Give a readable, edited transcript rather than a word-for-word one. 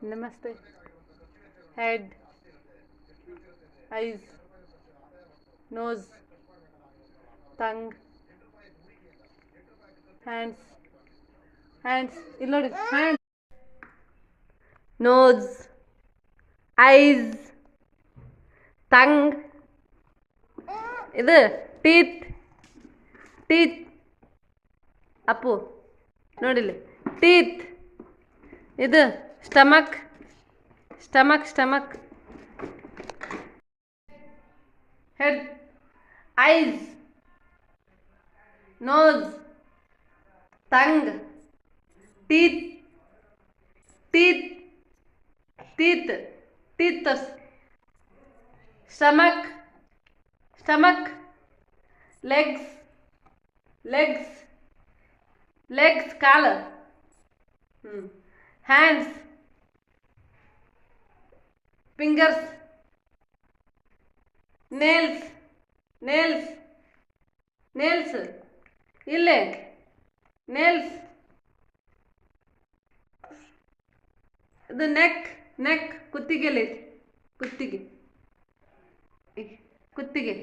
Namaste. Head, eyes, nose, tongue, hands, hands, ಇಲ್ಲಿ ನೋಡಿ hands, nose, eyes, tongue, ಇದು teeth, teeth, Appu ನೋಡಿಲ್ಲಿ teeth, ಇದು stomach, stomach, stomach, head, eyes, nose, tongue, teeth, teeth, teeth, teeth, stomach, stomach, legs, legs, legs, ಕಾಲು, hands, fingers, nails, nails, nails, ಇಲ್ಲೇ nails, ಇದು neck, neck ಕುತ್ತಿಗೆಲಿ, ಕುತ್ತಿಗೆ, ಕುತ್ತಿಗೆ